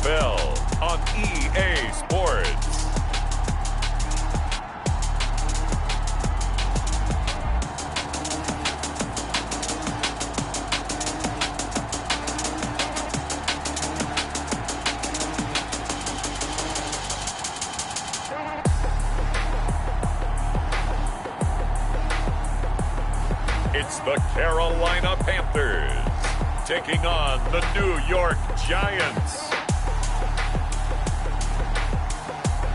NFL on EA Sports. It's the Carolina Panthers taking on the New York Giants.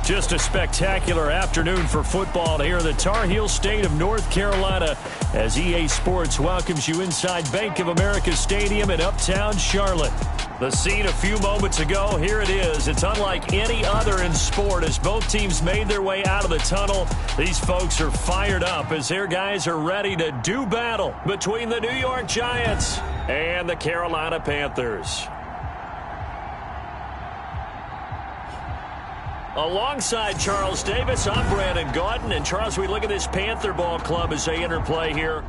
Just a spectacular afternoon for football here in the Tar Heel state of North Carolina as EA Sports welcomes you inside Bank of America Stadium in Uptown Charlotte. The scene a few moments ago, here it is. It's unlike any other in sport as both teams made their way out of the tunnel. These folks are fired up as their guys are ready to do battle between the New York Giants and the Carolina Panthers. Alongside Charles Davis, I'm Brandon Gaudin. And Charles, we look at this Panther ball club as they interplay here.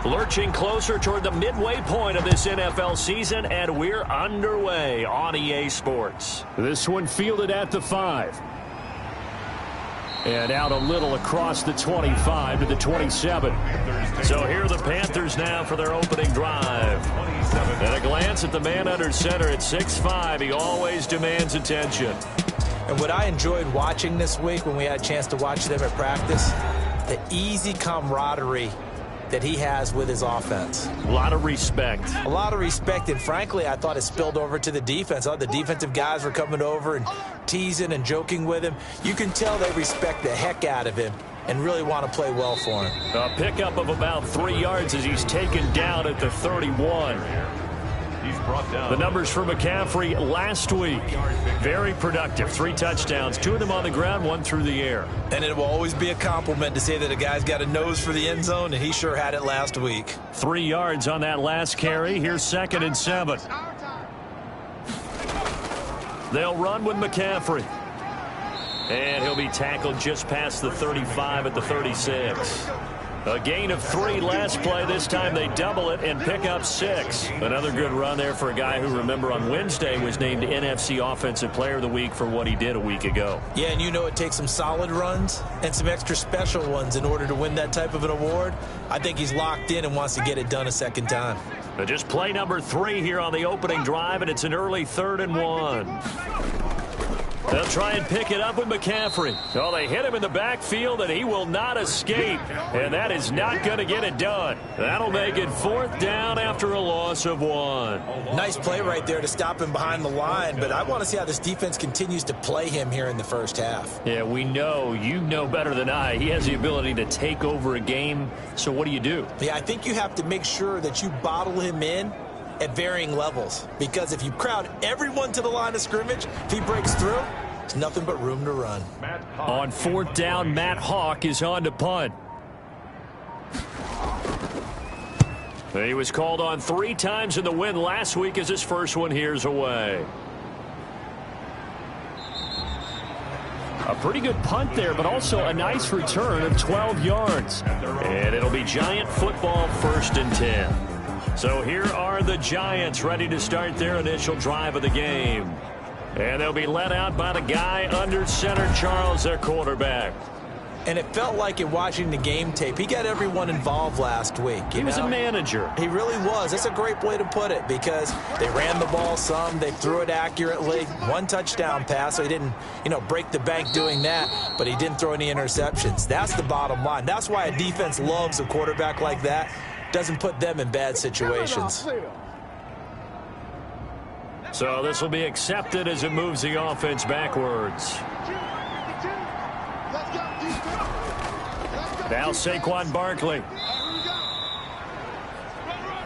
Lurching closer toward the midway point of this NFL season, and we're underway on EA Sports. This one fielded at the 5. And out a little across the 25 to the 27. So here are the Panthers now for their opening drive. And a glance at the man under center at 6'5". He always demands attention. And what I enjoyed watching this week when we had a chance to watch them at practice, the easy camaraderie that he has with his offense. A lot of respect. A lot of respect, and frankly, I thought it spilled over to the defense. I thought the defensive guys were coming over and teasing and joking with him. You can tell they respect the heck out of him and really want to play well for him. A pickup of about 3 yards as he's taken down at the 31. The numbers for McCaffrey last week, very productive. 3 touchdowns, 2 of them on the ground, 1 through the air. And it will always be a compliment to say that a guy's got a nose for the end zone, and he sure had it last week. 3 yards on that last carry. Here's 2nd and 7. They'll run with McCaffrey. And he'll be tackled just past the 35 at the 36. A gain of 3 last play. This time they double it and pick up 6. Another good run there for a guy who, remember, on Wednesday was named NFC Offensive Player of the Week for what he did a week ago. Yeah, and you know it takes some solid runs and some extra special ones in order to win that type of an award. I think he's locked in and wants to get it done a second time. But just play number 3 here on the opening drive, and it's an early 3rd and 1. They'll try and pick it up with McCaffrey. Oh, they hit him in the backfield, and he will not escape. And that is not going to get it done. That'll make it 4th down after a loss of 1. Nice play right there to stop him behind the line, but I want to see how this defense continues to play him here in the first half. Yeah, we know. You know better than I. He has the ability to take over a game. So what do you do? Yeah, I think you have to make sure that you bottle him in at varying levels, because if you crowd everyone to the line of scrimmage, if he breaks through, there's nothing but room to run. On 4th down, Matt Hawk is on to punt. He was called on 3 times in the win last week as his first one here's away. A pretty good punt there, but also a nice return of 12 yards. And it'll be Giant football, 1st and 10. So here are the Giants ready to start their initial drive of the game. And they'll be led out by the guy under center, Charles, their quarterback. And it felt like in watching the game tape, he got everyone involved last week. He was a manager. He really was. That's a great way to put it, because they ran the ball some, they threw it accurately. 1 touchdown pass, so he didn't, break the bank doing that, but he didn't throw any interceptions. That's the bottom line. That's why a defense loves a quarterback like that. Doesn't put them in bad situations. So this will be accepted as it moves the offense backwards. Now Saquon Barkley.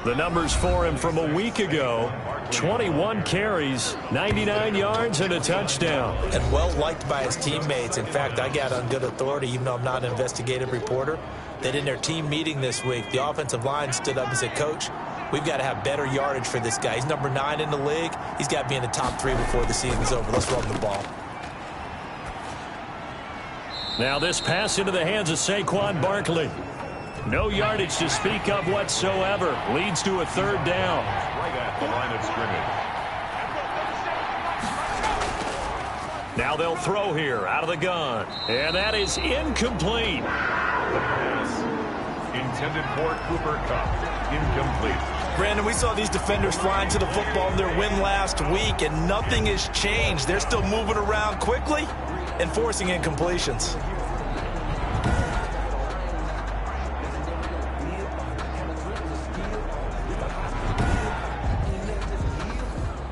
The numbers for him from a week ago: 21 carries, 99 yards, and a touchdown. And well-liked by his teammates. In fact, I got on good authority, even though I'm not an investigative reporter, that in their team meeting this week, the offensive line stood up and said, "Coach, we've got to have better yardage for this guy. He's number 9 in the league. He's got to be in the top 3 before the season's over. Let's run the ball." Now this pass into the hands of Saquon Barkley. No yardage to speak of whatsoever. Leads to a third down. Right at the line of scrimmage. Now they'll throw here out of the gun. And that is incomplete. The pass intended for Cooper Kupp. Incomplete. Brandon, we saw these defenders flying to the football in their win last week, and nothing has changed. They're still moving around quickly and forcing incompletions.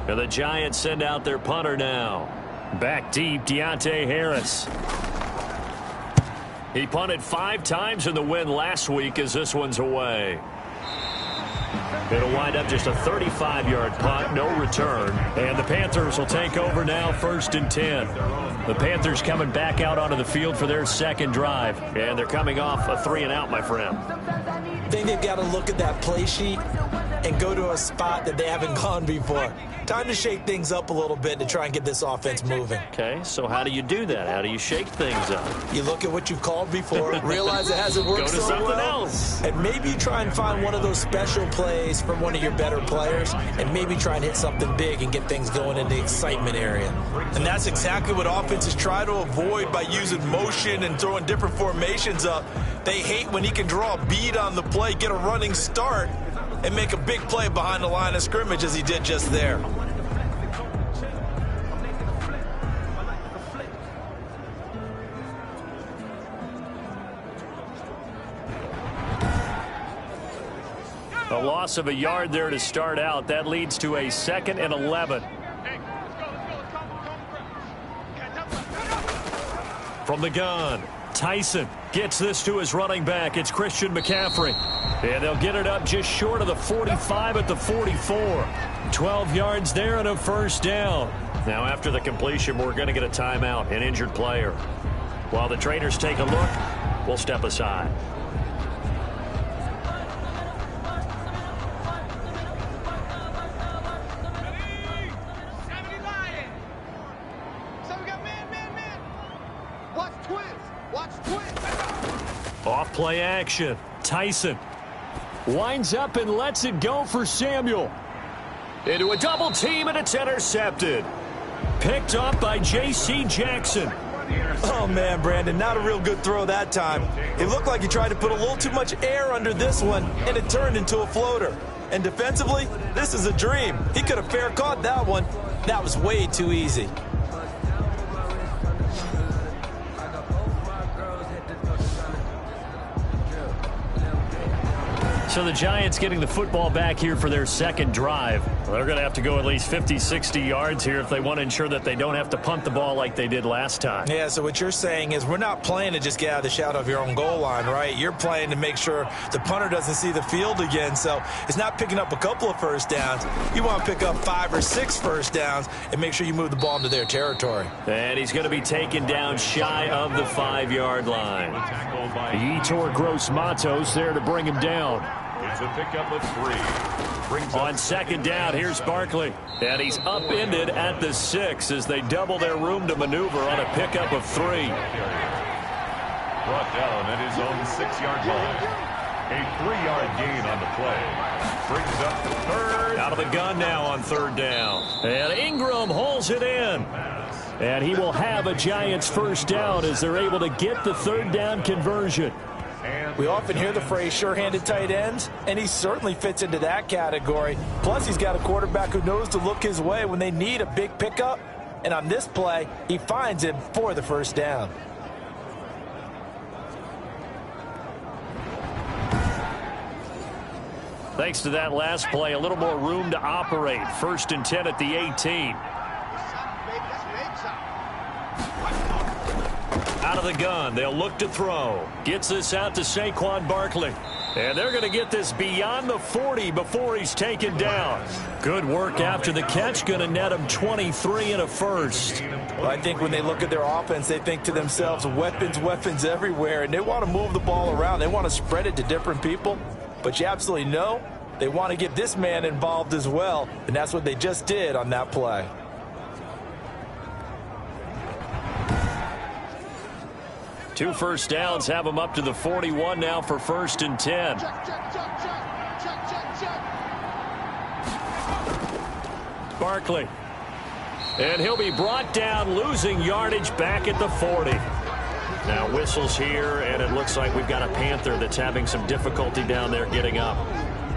And the Giants send out their punter now. Back deep, Deontay Harris. He punted 5 times in the win last week as this one's away. It'll wind up just a 35-yard punt, no return. And the Panthers will take over now, 1st and 10. The Panthers coming back out onto the field for their second drive. And they're coming off a 3-and-out, my friend. I think they've got to look at that play sheet and go to a spot that they haven't gone before. Time to shake things up a little bit to try and get this offense moving. Okay, so how do you do that? How do you shake things up? You look at what you've called before, realize it hasn't worked Go to so something well, else. and maybe you try and find one of those special plays from one of your better players, and maybe try and hit something big and get things going in the excitement area. And that's exactly what offenses try to avoid by using motion and throwing different formations up. They hate when he can draw a bead on the play, get a running start, and make a big play behind the line of scrimmage as he did just there. A loss of a yard there to start out. That leads to a 2nd and 11. From the gun, Tyson gets this to his running back. It's Christian McCaffrey. And they'll get it up just short of the 45 at the 44. 12 yards there and a 1st down. Now after the completion, we're going to get a timeout, an injured player. While the trainers take a look, we'll step aside. Off play action. Tyson winds up and lets it go for Samuel. Into a double team, and it's intercepted. Picked up by J.C. Jackson. Oh, man, Brandon, not a real good throw that time. It looked like he tried to put a little too much air under this one, and it turned into a floater. And defensively, this is a dream. He could have fair caught that one. That was way too easy. So the Giants getting the football back here for their second drive. They're going to have to go at least 50, 60 yards here if they want to ensure that they don't have to punt the ball like they did last time. Yeah, so what you're saying is we're not playing to just get out of the shadow of your own goal line, right? You're playing to make sure the punter doesn't see the field again. So it's not picking up a couple of first downs. You want to pick up 5 or 6 first downs and make sure you move the ball into their territory. And he's going to be taken down shy of the 5-yard line. Yetur Gross-Matos there to bring him down. It's a pickup of 3. On second down, here's Barkley. And he's upended at the 6 as they double their room to maneuver on a pickup of 3. Brought down at his own 6-yard line. A 3-yard gain on the play. Brings up the 3rd. Out of the gun now on 3rd down. And Ingram holds it in. And he will have a Giants 1st down as they're able to get the 3rd down conversion. We often hear the phrase sure-handed tight ends, and he certainly fits into that category. Plus, he's got a quarterback who knows to look his way when they need a big pickup. And on this play, he finds him for the 1st down. Thanks to that last play, a little more room to operate. 1st and 10 at the 18. Out of the gun, they'll look to throw. Gets this out to Saquon Barkley. And they're going to get this beyond the 40 before he's taken down. Good work after the catch. Going to net him 23 and a 1st. Well, I think when they look at their offense, they think to themselves, weapons, weapons everywhere. And they want to move the ball around. They want to spread it to different people. But you absolutely know they want to get this man involved as well. And that's what they just did on that play. 2 first downs have him up to the 41 now for 1st and 10. Barkley. And he'll be brought down, losing yardage back at the 40. Now whistles here, and it looks like we've got a Panther that's having some difficulty down there getting up.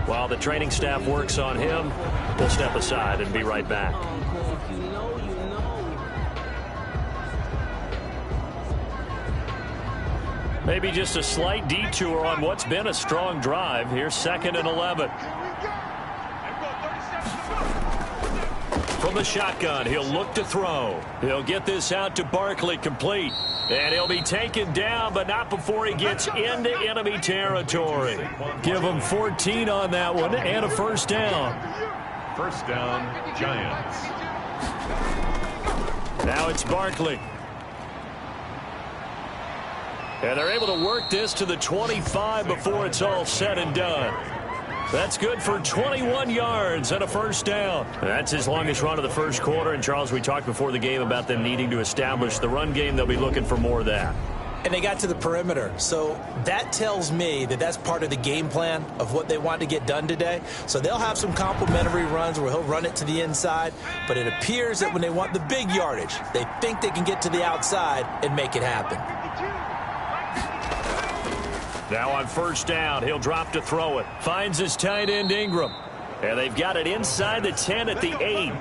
While the training staff works on him, we'll step aside and be right back. Maybe just a slight detour on what's been a strong drive. Here's 2nd and 11. From the shotgun, he'll look to throw. He'll get this out to Barkley, complete. And he'll be taken down, but not before he gets into enemy territory. Give him 14 on that one and a 1st down. 1st down, Giants. Now it's Barkley. And they're able to work this to the 25 before it's all said and done. That's good for 21 yards and a 1st down. That's his longest run of the 1st quarter. And, Charles, we talked before the game about them needing to establish the run game. They'll be looking for more of that. And they got to the perimeter. So that tells me that that's part of the game plan of what they want to get done today. So they'll have some complementary runs where he'll run it to the inside. But it appears that when they want the big yardage, they think they can get to the outside and make it happen. Now on 1st down, he'll drop to throw it. Finds his tight end, Ingram. And they've got it inside the 10 at the 8.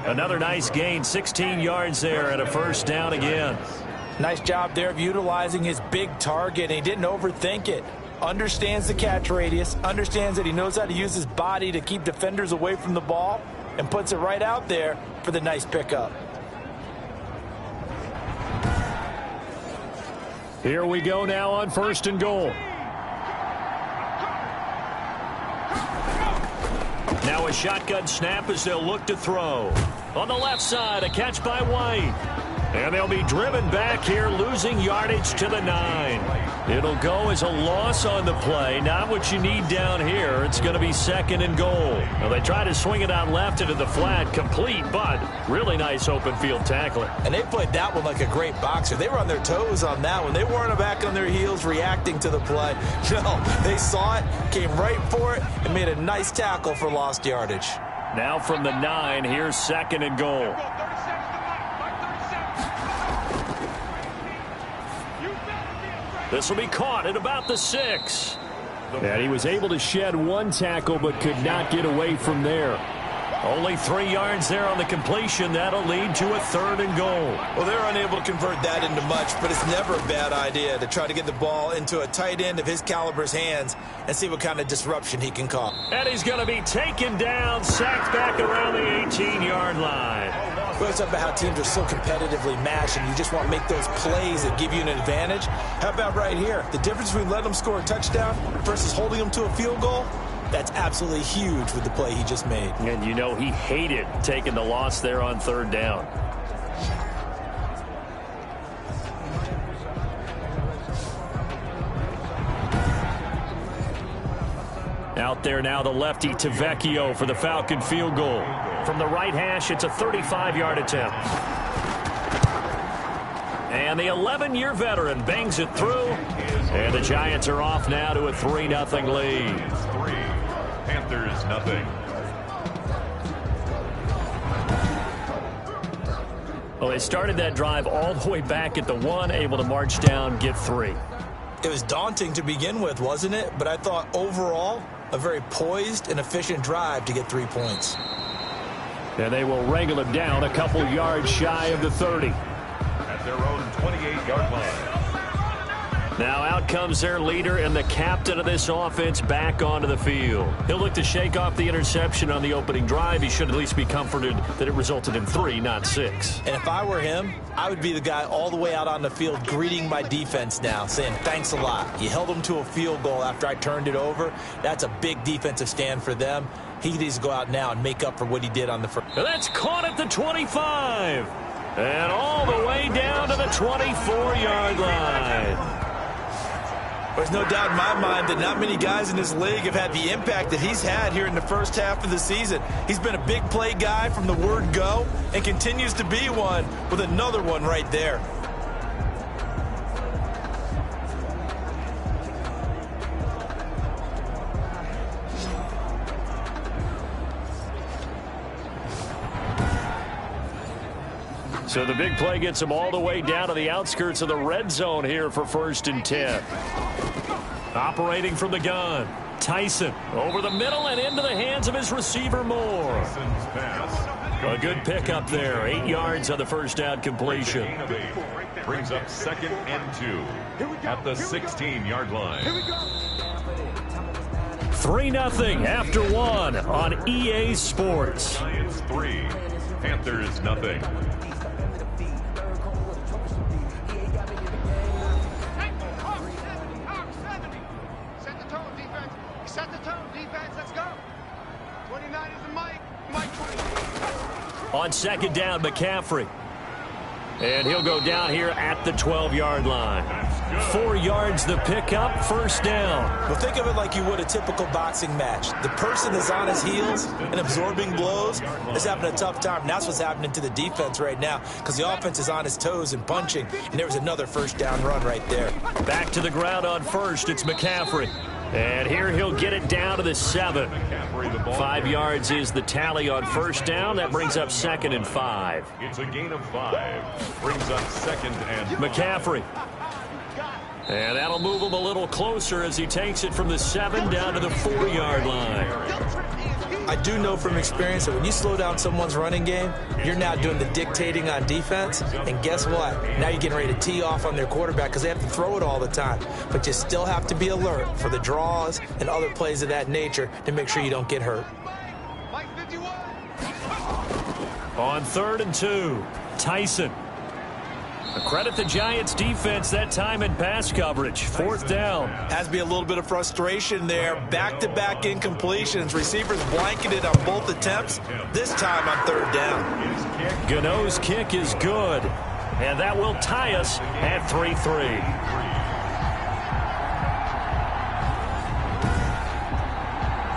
Another nice gain, 16 yards there and a 1st down again. Nice job there of utilizing his big target. He didn't overthink it. Understands the catch radius. Understands that he knows how to use his body to keep defenders away from the ball. And puts it right out there for the nice pickup. Here we go now on 1st and goal. Now a shotgun snap as they'll look to throw. On the left side, a catch by White. And they'll be driven back here, losing yardage to the 9. It'll go as a loss on the play. Not what you need down here. It's going to be 2nd and goal. Now they try to swing it out left into the flat, complete, but really nice open field tackling. And they played that one like a great boxer. They were on their toes on that one. They weren't back on their heels reacting to the play. No, they saw it, came right for it, and made a nice tackle for lost yardage. Now from the 9, here's 2nd and goal. This will be caught at about the 6. And he was able to shed one tackle but could not get away from there. Only 3 yards there on the completion. That'll lead to a 3rd and goal. Well, they're unable to convert that into much, but it's never a bad idea to try to get the ball into a tight end of his caliber's hands and see what kind of disruption he can cause. And he's going to be taken down, sacked back around the 18-yard line. We always talk about how teams are so competitively matched and you just want to make those plays that give you an advantage. How about right here? The difference between letting them score a touchdown versus holding them to a field goal? That's absolutely huge with the play he just made. And you know he hated taking the loss there on 3rd down. Out there now, the lefty Tavecchio for the Falcon field goal. From the right hash, it's a 35-yard attempt. And the 11-year veteran bangs it through. And the Giants are off now to a 3-0 lead. Panthers, nothing. Well, they started that drive all the way back at the 1, able to march down, get 3. It was daunting to begin with, wasn't it? But I thought overall, a very poised and efficient drive to get 3 points. And they will wrangle him down a couple yards shy of the 30. At their own 28-yard line. Now out comes their leader and the captain of this offense back onto the field. He'll look to shake off the interception on the opening drive. He should at least be comforted that it resulted in 3, not 6. And if I were him, I would be the guy all the way out on the field greeting my defense now, saying thanks a lot. You held them to a field goal after I turned it over. That's a big defensive stand for them. He needs to go out now and make up for what he did on the first. And that's caught at the 25. And all the way down to the 24-yard line. There's no doubt in my mind that not many guys in this league have had the impact that he's had here in the first half of the season. He's been a big play guy from the word go and continues to be one with another one right there. So the big play gets him all the way down to the outskirts of the red zone here for 1st and 10. Operating from the gun, Tyson over the middle and into the hands of his receiver Moore. A good pickup there, 8 yards on the first down completion. Brings up 2nd and 2 at the 16-yard line. 3-0 after 1 on EA Sports. Giants 3, Panthers 0. Set the tone, defense. Let's go. 29 is the Mike. On 2nd down, McCaffrey. And he'll go down here at the 12-yard line. 4 yards the pickup, 1st down. Well, think of it like you would a typical boxing match. The person is on his heels and absorbing blows is having a tough time. And that's what's happening to the defense right now because the offense is on his toes and punching. And there was another 1st down run right there. Back to the ground on 1st. It's McCaffrey. And here he'll get it down to the 7. 5 yards is the tally on 1st down. That brings up 2nd and 5. It's a gain of 5. Brings up 2nd and 5. McCaffrey. And that'll move him a little closer as he takes it from the 7 down to the 4-yard line. I do know from experience that when you slow down someone's running game, you're now doing the dictating on defense. And guess what? Now you're getting ready to tee off on their quarterback because they have to throw it all the time. But you still have to be alert for the draws and other plays of that nature to make sure you don't get hurt. On 3rd and 2, Tyson. Credit the Giants defense that time in pass coverage. 4th down. Has to be a little bit of frustration there. Back-to-back incompletions. Receivers blanketed on both attempts. This time on 3rd down. Gano's kick is good. And that will tie us at 3-3.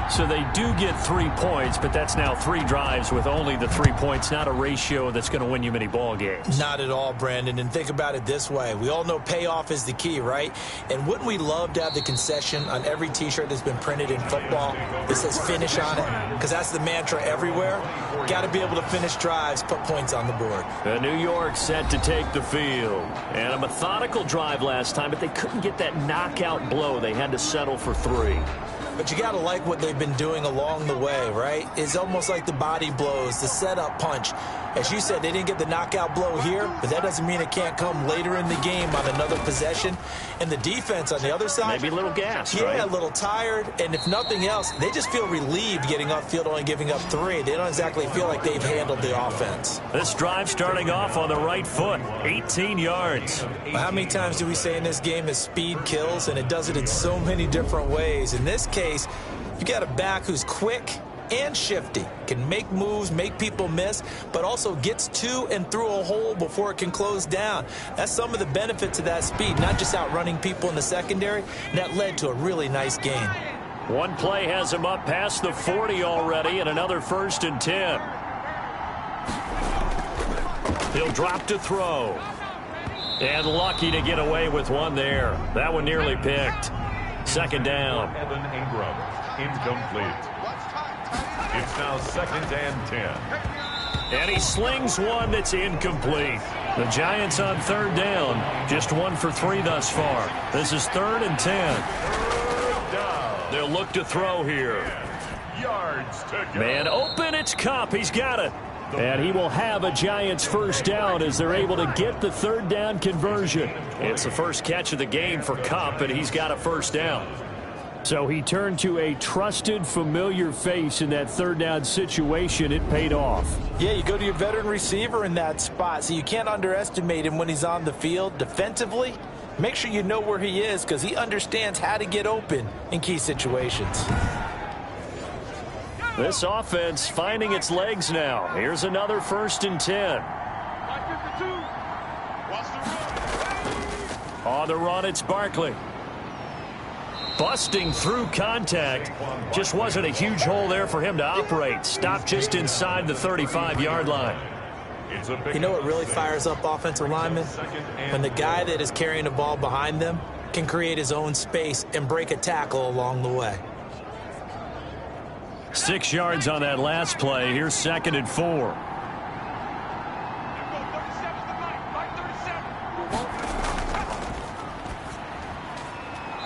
So they do get 3 points, but that's now 3 drives with only the 3 points, not a ratio that's going to win you many ball games. Not at all, Brandon. And think about it this way. We all know payoff is the key, right? And wouldn't we love to have the concession on every T-shirt that's been printed in football that says finish on it? Because that's the mantra everywhere. Got to be able to finish drives, put points on the board. New York set to take the field. And a methodical drive last time, but they couldn't get that knockout blow. They had to settle for 3. But you got to like what they've been doing along the way, right? It's almost like the body blows, the setup punch. As you said, they didn't get the knockout blow here, but that doesn't mean it can't come later in the game on another possession. And the defense on the other side, maybe a little gassed, yeah, right? a little tired. And if nothing else, they just feel relieved getting upfield, only giving up 3. They don't exactly feel like they've handled the offense. This drive starting off on the right foot, 18 yards. Well, how many times do we say in this game that speed kills? And it does it in so many different ways. In this case, you got a back who's quick and shifty, can make moves, make people miss, but also gets to and through a hole before it can close down. That's some of the benefits of that speed, not just outrunning people in the secondary. And that led to a really nice gain. One play has him up past the 40 already, and another 1st and 10. He'll drop to throw. And lucky to get away with one there. That one nearly picked. 2nd down. Evan Ingram, incomplete. It's now 2nd and 10. And he slings one that's incomplete. The Giants on 3rd down. Just 1 for 3 thus far. This is 3rd and 10. They'll look to throw here. Yards to go. Man open, it's Kupp. He's got it. And he will have a Giants 1st down as they're able to get the 3rd down conversion. It's the first catch of the game for Kupp, and he's got a 1st down. So he turned to a trusted, familiar face in that 3rd down situation. It paid off. Yeah, you go to your veteran receiver in that spot, so you can't underestimate him when he's on the field. Defensively, make sure you know where he is because he understands how to get open in key situations. This offense finding its legs now. Here's another 1st and 10. On the run, it's Barkley. Busting through contact. Just wasn't a huge hole there for him to operate. Stopped just inside the 35-yard line. You know what really fires up offensive linemen? When the guy that is carrying the ball behind them can create his own space and break a tackle along the way. 6 yards on that last play. Here's 2nd and 4.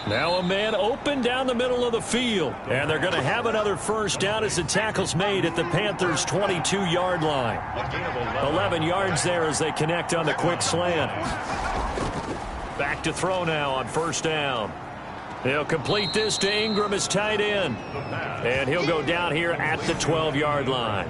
Now a man open down the middle of the field. And they're going to have another first down as the tackle's made at the Panthers' 22-yard line. 11 yards there as they connect on the quick slant. Back to throw now on first down. He'll complete this to Ingram as tight end. And he'll go down here at the 12-yard line.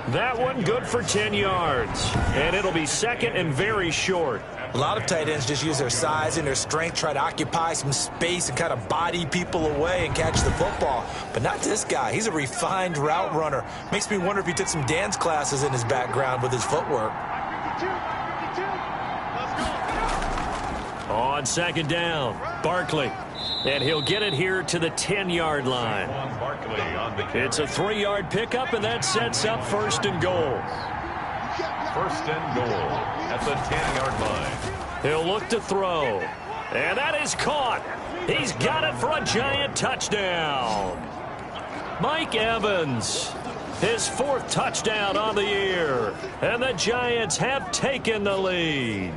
That one good for 10 yards. And it'll be second and very short. A lot of tight ends just use their size and their strength, try to occupy some space and kind of body people away and catch the football. But not this guy. He's a refined route runner. Makes me wonder if he took some dance classes in his background with his footwork. On second down, Barkley. And he'll get it here to the 10-yard line. It's a 3-yard pickup, and that sets up first and goal. First and goal at the 10-yard line. He'll look to throw. And that is caught. He's got it for a giant touchdown. Mike Evans, his 4th touchdown on the year. And the Giants have taken the lead.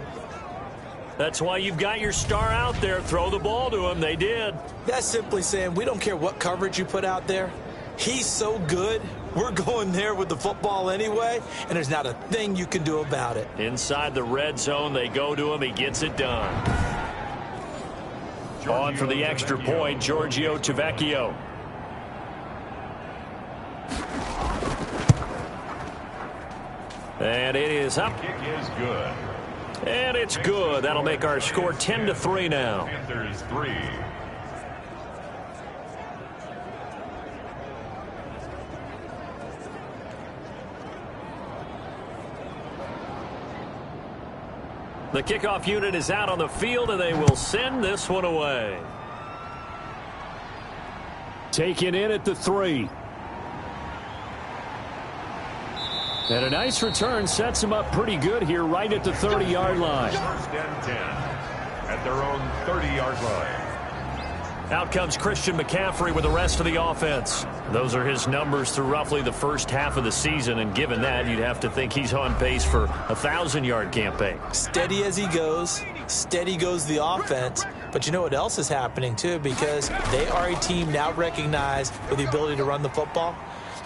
That's why you've got your star out there. Throw the ball to him. They did. That's simply saying we don't care what coverage you put out there. He's so good. We're going there with the football anyway, and there's not a thing you can do about it. Inside the red zone, they go to him. He gets it done. On for the extra point, Giorgio Tavecchio. And it is up. Kick is good. And it's good. That'll make our score 10-3 now. Panthers 3. The kickoff unit is out on the field, and they will send this one away. Taken in at the 3. And a nice return sets him up pretty good here right at the 30-yard line. First and 10 at their own 30-yard line. Out comes Christian McCaffrey with the rest of the offense. Those are his numbers through roughly the first half of the season, and given that, you'd have to think he's on pace for a 1,000-yard campaign. Steady as he goes, steady goes the offense. But you know what else is happening, too, because they are a team now recognized with the ability to run the football.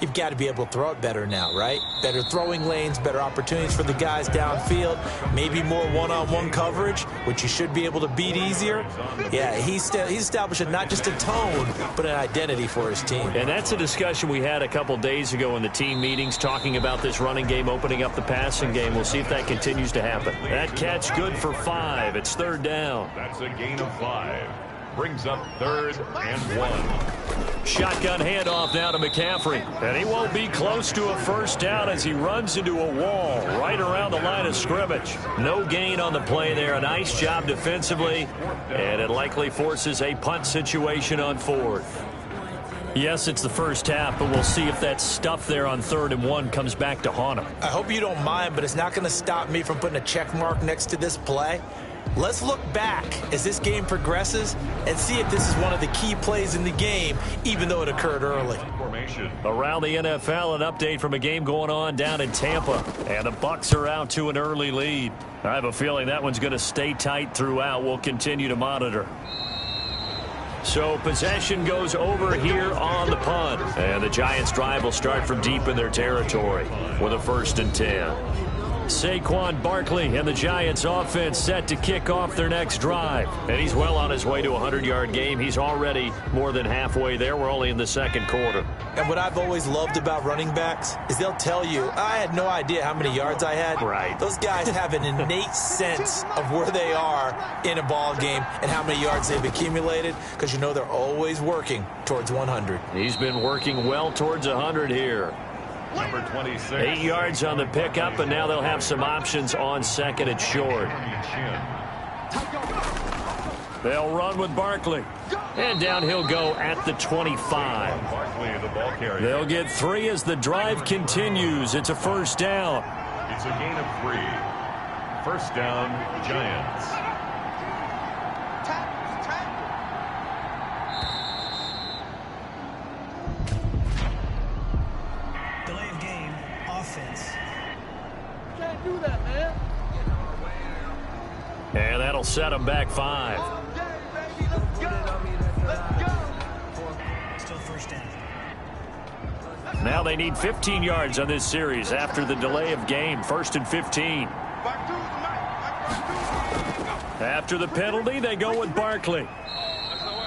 You've got to be able to throw it better now, right? Better throwing lanes, better opportunities for the guys downfield, maybe more one-on-one coverage, which you should be able to beat easier. Yeah, he's establishing not just a tone, but an identity for his team. And that's a discussion we had a couple days ago in the team meetings, talking about this running game opening up the passing game. We'll see if that continues to happen. That catch good for 5. It's 3rd down. That's a gain of 5. Brings up 3rd and 1. Shotgun handoff now to McCaffrey. And he won't be close to a first down as he runs into a wall right around the line of scrimmage. No gain on the play there. A nice job defensively. And it likely forces a punt situation on 4th. Yes, it's the first half, but we'll see if that stuff there on 3rd and 1 comes back to haunt him. I hope you don't mind, but it's not going to stop me from putting a check mark next to this play. Let's look back as this game progresses and see if this is one of the key plays in the game, even though it occurred early. Around the NFL, an update from a game going on down in Tampa. And the Bucs are out to an early lead. I have a feeling that one's going to stay tight throughout. We'll continue to monitor. So possession goes over here on the punt. And the Giants' drive will start from deep in their territory with a 1st and 10. Saquon Barkley and the Giants offense set to kick off their next drive. And he's well on his way to a 100-yard game. He's already more than halfway there. We're only in the 2nd quarter. And what I've always loved about running backs is they'll tell you, I had no idea how many yards I had. Right. Those guys have an innate sense of where they are in a ball game and how many yards they've accumulated, because you know they're always working towards 100. He's been working well towards 100 here. Number 26. 8 yards on the pickup, and now they'll have some options on 2nd and short. They'll run with Barkley. And down he'll go at the 25. Barkley, the ball carrier. They'll get 3 as the drive continues. It's a 1st down. It's a gain of 3. 1st down, Giants. Do that, man. And that'll set them back 5. Okay, baby, let's go. Now they need 15 yards on this series after the delay of game. 1st and 15. After the penalty, they go with Barkley.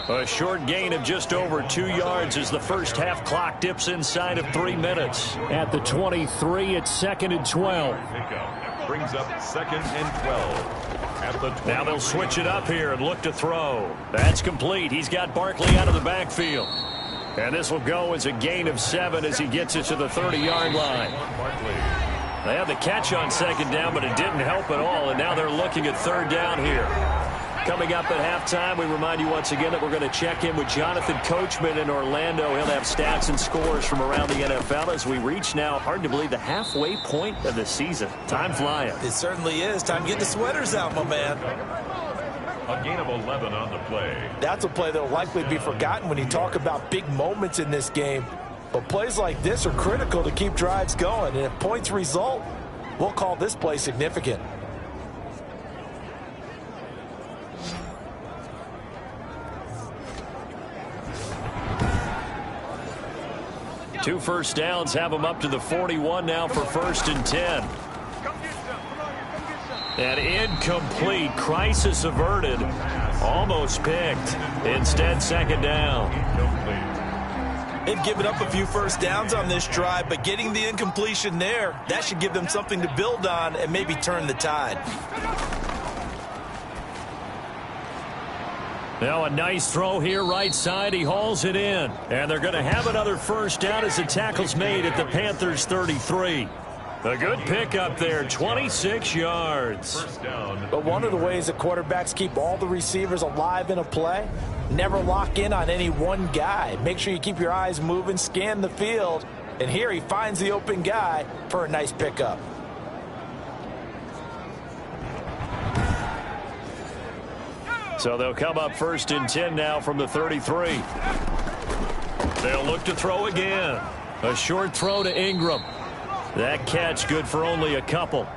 A short gain of just over 2 yards as the first half clock dips inside of 3 minutes. At the 23, it's 2nd and 12. Brings up 2nd and 12. At the 20. Now they'll switch it up here and look to throw. That's complete. He's got Barkley out of the backfield. And this will go as a gain of 7 as he gets it to the 30-yard line. They had the catch on 2nd down, but it didn't help at all, and now they're looking at 3rd down here. Coming up at halftime, we remind you once again that we're going to check in with Jonathan Coachman in Orlando. He'll have stats and scores from around the NFL as we reach now, hard to believe, the halfway point of the season. Time flying. It certainly is. Time to get the sweaters out, my man. A gain of 11 on the play. That's a play that will likely be forgotten when you talk about big moments in this game. But plays like this are critical to keep drives going. And if points result, we'll call this play significant. 2 first downs have them up to the 41 now for 1st and 10. And incomplete. Crisis averted. Almost picked. Instead, 2nd down. They've given up a few first downs on this drive, but getting the incompletion there, that should give them something to build on and maybe turn the tide. Now a nice throw here right side. He hauls it in. And they're going to have another first down as the tackle's made at the Panthers 33. A good pickup there, 26 yards. First down. But one of the ways that quarterbacks keep all the receivers alive in a play, never lock in on any one guy. Make sure you keep your eyes moving, scan the field. And here he finds the open guy for a nice pickup. So they'll come up 1st and 10 now from the 33. They'll look to throw again. A short throw to Ingram. That catch good for only a couple.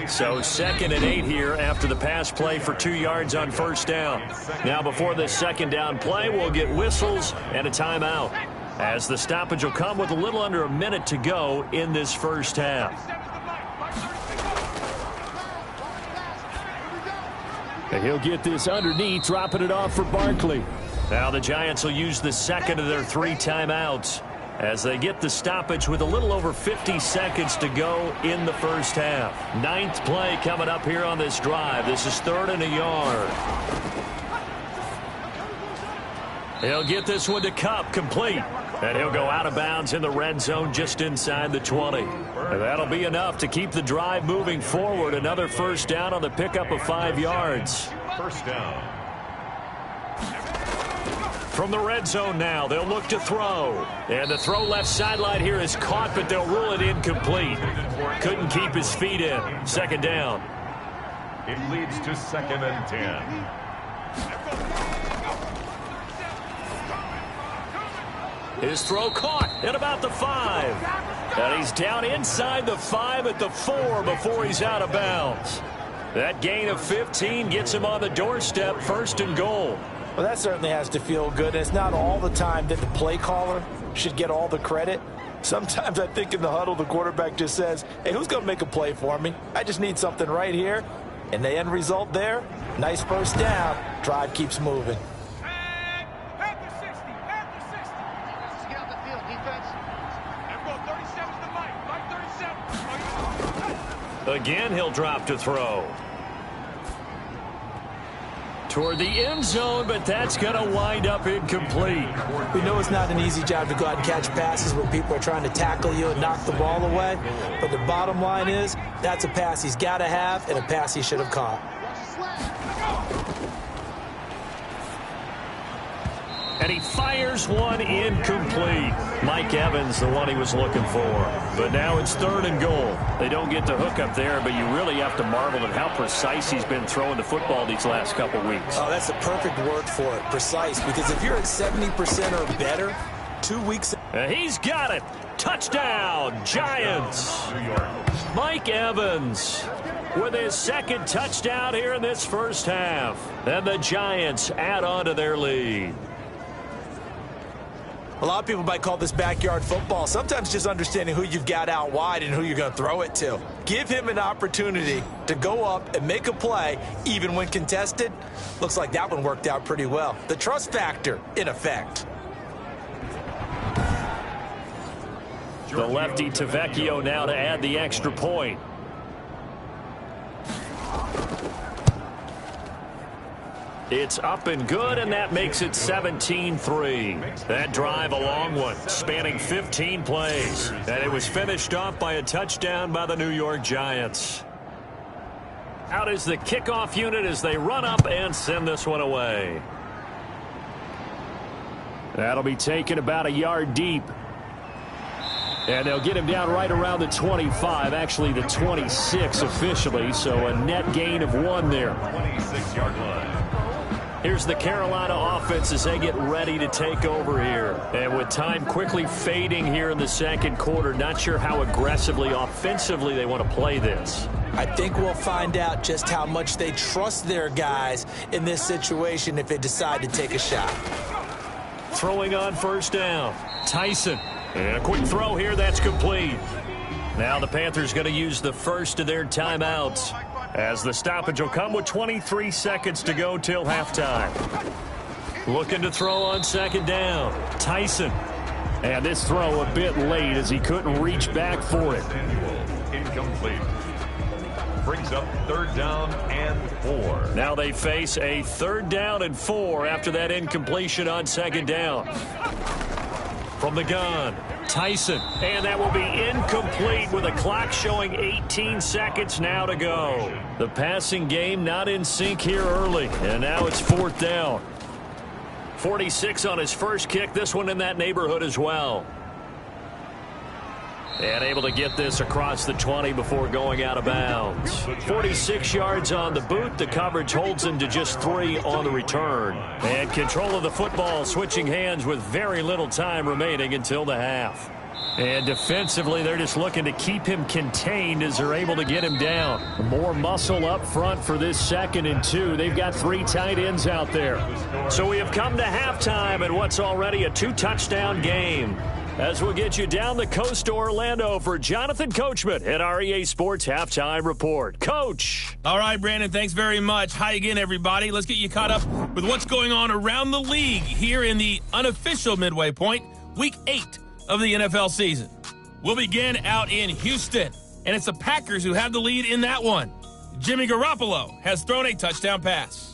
So 2nd and 8 here after the pass play for 2 yards on first down. Now before this 2nd down play, we'll get whistles and a timeout, as the stoppage will come with a little under a minute to go in this first half. And he'll get this underneath, dropping it off for Barkley. Now the Giants will use the 2nd of their 3 timeouts as they get the stoppage with a little over 50 seconds to go in the first half. 9th play coming up here on this drive. This is 3rd and a yard. He'll get this one to Kupp, complete. And he'll go out of bounds in the red zone just inside the 20. And that'll be enough to keep the drive moving forward. Another first down on the pickup of 5 yards. First down. From the red zone now, they'll look to throw. And the throw left sideline here is caught, but they'll rule it incomplete. Couldn't keep his feet in. 2nd down. It leads to 2nd and 10. His throw caught at about the 5. And he's down inside the 5 at the 4 before he's out of bounds. That gain of 15 gets him on the doorstep, 1st and goal. Well, that certainly has to feel good. It's not all the time that the play caller should get all the credit. Sometimes I think in the huddle, the quarterback just says, hey, who's going to make a play for me? I just need something right here. And the end result there, nice first down. Drive keeps moving. Again, he'll drop to throw. Toward the end zone, but that's going to wind up incomplete. We know it's not an easy job to go out and catch passes when people are trying to tackle you and knock the ball away. But the bottom line is, that's a pass he's got to have and a pass he should have caught. And he fires one incomplete. Mike Evans, the one he was looking for. But now it's 3rd and goal. They don't get the hook up there, but you really have to marvel at how precise he's been throwing the football these last couple weeks. Oh, that's the perfect word for it, precise. Because if you're at 70% or better, 2 weeks... And he's got it. Touchdown, Giants. Mike Evans with his 2nd touchdown here in this first half. And the Giants add on to their lead. A lot of people might call this backyard football. Sometimes just understanding who you've got out wide and who you're going to throw it to. Give him an opportunity to go up and make a play, even when contested. Looks like that one worked out pretty well. The trust factor, in effect. The lefty Tavecchio now to add the extra point. It's up and good, and that makes it 17-3. That drive, a long one, spanning 15 plays. And it was finished off by a touchdown by the New York Giants. Out is the kickoff unit as they run up and send this one away. That'll be taken about a yard deep. And they'll get him down right around the 25, actually the 26 officially, so a net gain of 1 there. 26-yard line. Here's the Carolina offense as they get ready to take over here. And with time quickly fading here in the second quarter, not sure how aggressively, offensively they want to play this. I think we'll find out just how much they trust their guys in this situation if they decide to take a shot. Throwing on first down. Tyson. And a quick throw here, that's complete. Now the Panthers going to use the first of their timeouts, as the stoppage will come with 23 seconds to go till halftime. Looking to throw on second down. Tyson. And this throw a bit late as he couldn't reach back for it. Incomplete. Brings up 3rd down and 4. Now they face a 3rd down and 4 after that incompletion on second down. From the gun, Tyson. And that will be incomplete with a clock showing 18 seconds now to go. The passing game not in sync here early. And now it's 4th down. 46 on his first kick. This one in that neighborhood as well. And able to get this across the 20 before going out of bounds. 46 yards on the boot. The coverage holds him to just 3 on the return. And control of the football switching hands with very little time remaining until the half. And defensively, they're just looking to keep him contained as they're able to get him down. More muscle up front for this 2nd and 2. They've got 3 tight ends out there. So we have come to halftime in what's already a 2-touchdown game. As we'll get you down the coast to Orlando for Jonathan Coachman at our EA Sports Halftime Report. Coach. All right, Brandon, thanks very much. Hi again, everybody. Let's get you caught up with what's going on around the league here in the unofficial midway point, Week 8 of the NFL season. We'll begin out in Houston, and it's the Packers who have the lead in that one. Jimmy Garoppolo has thrown a touchdown pass.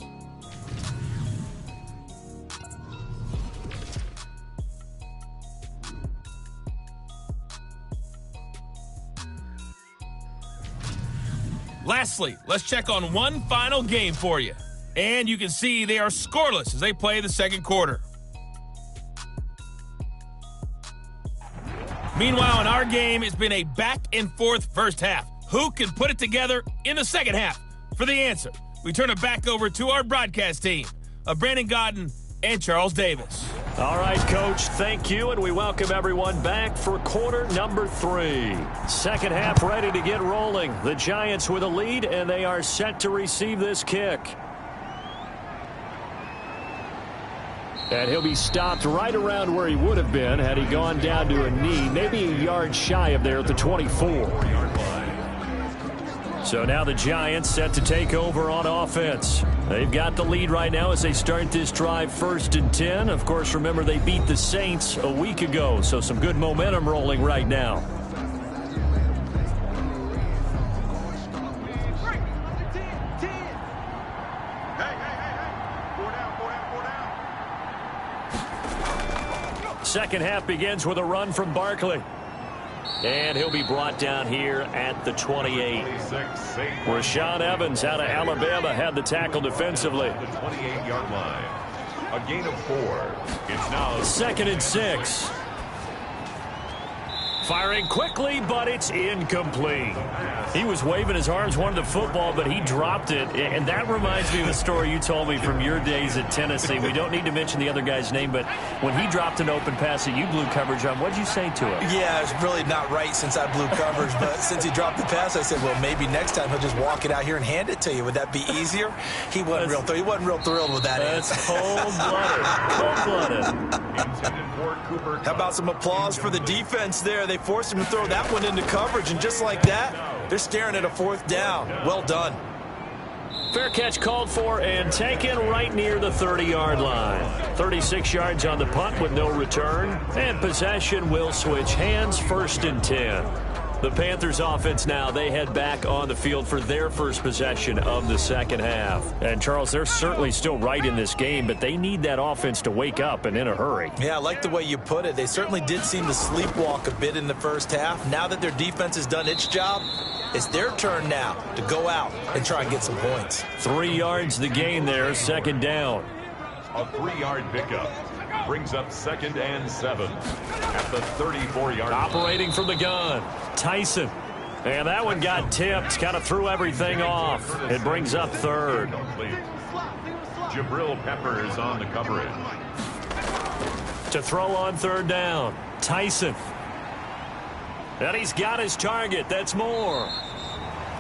Lastly, let's check on one final game for you. And you can see they are scoreless as they play the second quarter. Meanwhile, in our game, it's been a back-and-forth first half. Who can put it together in the second half? For the answer, we turn it back over to our broadcast team of Brandon Godden and Charles Davis. All right, Coach, thank you, and we welcome everyone back for quarter number 3. Second half ready to get rolling. The Giants with a lead, and they are set to receive this kick. And he'll be stopped right around where he would have been had he gone down to a knee, maybe a yard shy of there at the 24. So now the Giants set to take over on offense. They've got the lead right now as they start this drive 1st and 10. Of course, remember they beat the Saints a week ago, so some good momentum rolling right now. Second half begins with a run from Barkley. And he'll be brought down here at the 28. Rashaan Evans out of Alabama had the tackle defensively. The 28-yard line. A gain of 4. It's now 2nd and 6. Firing quickly, but it's incomplete. He was waving his arms, wanted the football, but he dropped it. And that reminds me of a story you told me from your days at Tennessee. We don't need to mention the other guy's name, but when he dropped an open pass that you blew coverage on, what did you say to him? Yeah, it's really not right since I blew coverage, but since he dropped the pass, I said, well, maybe next time he'll just walk it out here and hand it to you. Would that be easier? He wasn't real thrilled with that answer. That's cold-blooded. How about some applause for the defense there? They forced him to throw that one into coverage, and just like that, they're staring at a 4th down. Well done. Fair catch called for and taken right near the 30-yard line. 36 yards on the punt with no return, and possession will switch hands, 1st and 10. The Panthers offense now, they head back on the field for their first possession of the second half. And, Charles, they're certainly still right in this game, but they need that offense to wake up and in a hurry. Yeah, I like the way you put it. They certainly did seem to sleepwalk a bit in the first half. Now that their defense has done its job, it's their turn now to go out and try and get some points. 3 yards the gain there, 2nd down. A 3-yard pickup brings up 2nd and 7 at the 34-yard line. Operating from the gun, Tyson. And that one got tipped, kind of threw everything off. It brings up 3rd. Jabril Peppers on the coverage. To throw on 3rd down, Tyson. And he's got his target. That's Moore.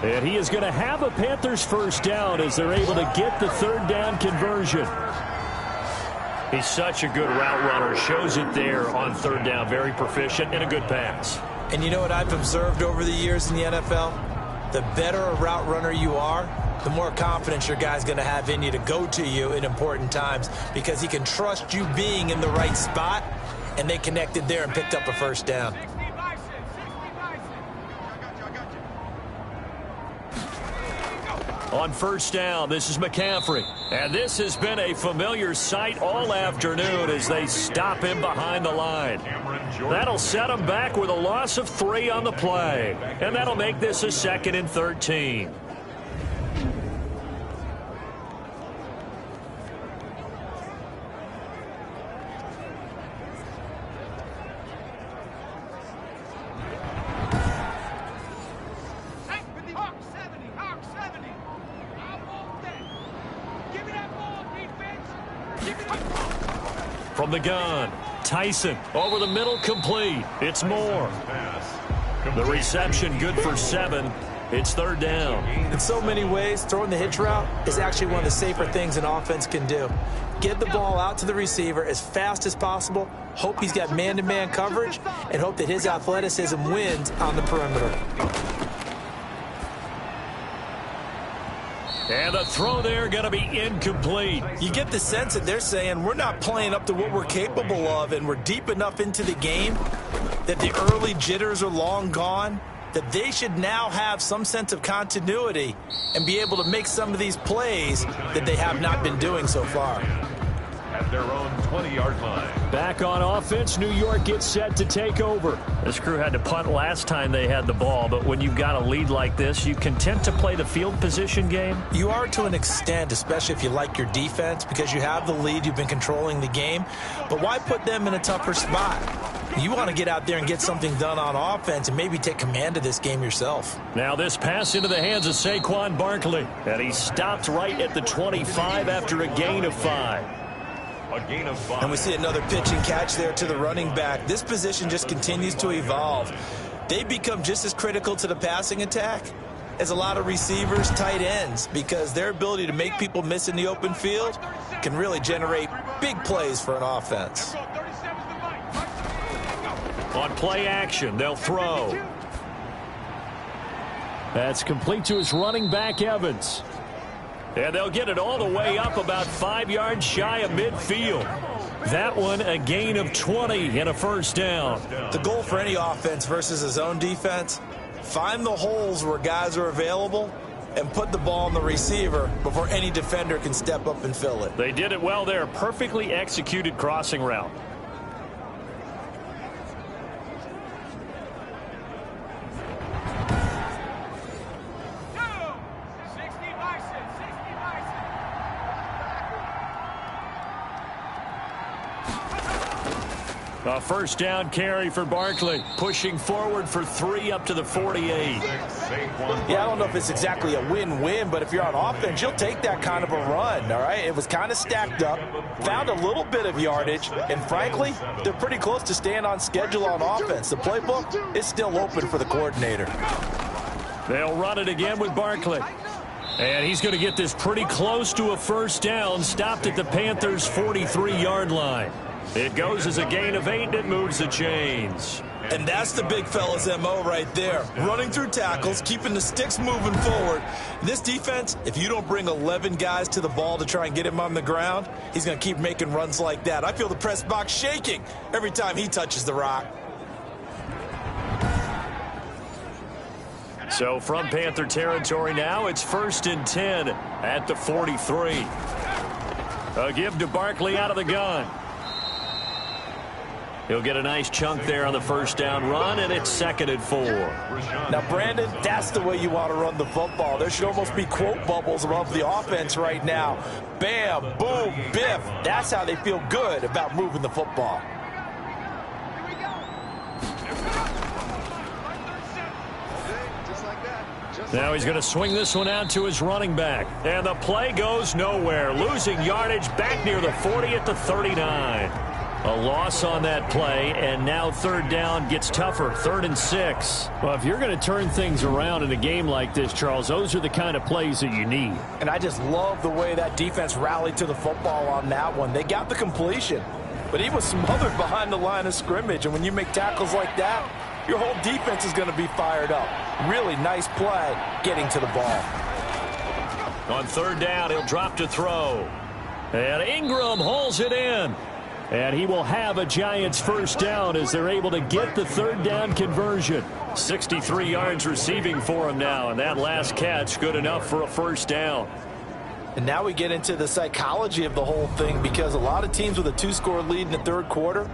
And he is going to have a Panthers 1st down as they're able to get the 3rd down conversion. He's such a good route runner. Shows it there on 3rd down. Very proficient and a good pass. And you know what I've observed over the years in the NFL? The better a route runner you are, the more confidence your guy's going to have in you to go to you in important times because he can trust you being in the right spot, and they connected there and picked up a 1st down. On 1st down, this is McCaffrey. And this has been a familiar sight all afternoon as they stop him behind the line. That'll set him back with a loss of 3 on the play. And that'll make this a 2nd and 13. From the gun, Tyson over the middle, complete. It's Moore. The reception good for 7. It's 3rd down. In so many ways, throwing the hitch route is actually one of the safer things an offense can do. Get the ball out to the receiver as fast as possible, hope he's got man-to-man coverage, and hope that his athleticism wins on the perimeter. And the throw there going to be incomplete. You get the sense that they're saying we're not playing up to what we're capable of, and we're deep enough into the game that the early jitters are long gone, that they should now have some sense of continuity and be able to make some of these plays that they have not been doing so far. At their own 20-yard line. Back on offense, New York gets set to take over. This crew had to punt last time they had the ball, but when you've got a lead like this, you content to play the field position game? You are to an extent, especially if you like your defense, because you have the lead, you've been controlling the game. But why put them in a tougher spot? You want to get out there and get something done on offense and maybe take command of this game yourself. Now this pass into the hands of Saquon Barkley, and he stopped right at the 25 after a gain of 5. A gain of 5. And we see another pitch and catch there to the running back. This position just continues to evolve. They become just as critical to the passing attack as a lot of receivers, tight ends, because their ability to make people miss in the open field can really generate big plays for an offense. On play action, they'll throw. That's complete to his running back, Evans. And they'll get it all the way up about 5 yards shy of midfield. That one a gain of 20 and a 1st down. The goal for any offense versus a zone defense, find the holes where guys are available and put the ball on the receiver before any defender can step up and fill it. They did it well there. Perfectly executed crossing route. A first down carry for Barkley, pushing forward for 3 up to the 48. Yeah, I don't know if it's exactly a win-win, but if you're on offense, you'll take that kind of a run, all right? It was kind of stacked up, found a little bit of yardage, and frankly, they're pretty close to staying on schedule on offense. The playbook is still open for the coordinator. They'll run it again with Barkley. And he's going to get this pretty close to a first down, stopped at the Panthers' 43-yard line. It goes as a gain of 8, and it moves the chains. And that's the big fella's MO right there. Running through tackles, keeping the sticks moving forward. This defense, if you don't bring 11 guys to the ball to try and get him on the ground, he's going to keep making runs like that. I feel the press box shaking every time he touches the rock. So from Panther territory now, it's 1st and 10 at the 43. A give to Barkley out of the gun. He'll get a nice chunk there on the first down run, and it's 2nd and 4. Now, Brandon, that's the way you want to run the football. There should almost be quote bubbles above the offense right now. Bam, boom, biff. That's how they feel good about moving the football. Now he's going to swing this one out to his running back. And the play goes nowhere. Losing yardage back near the 40 at the 39. A loss on that play, and now 3rd down gets tougher, 3rd and 6. Well, if you're going to turn things around in a game like this, Charles, those are the kind of plays that you need. And I just love the way that defense rallied to the football on that one. They got the completion, but he was smothered behind the line of scrimmage. And when you make tackles like that, your whole defense is going to be fired up. Really nice play getting to the ball. On 3rd down, he'll drop to throw. And Ingram hauls it in. And he will have a Giants first down as they're able to get the 3rd down conversion. 63 yards receiving for him now, and that last catch good enough for a first down. And now we get into the psychology of the whole thing, because a lot of teams with a 2-score lead in the 3rd quarter,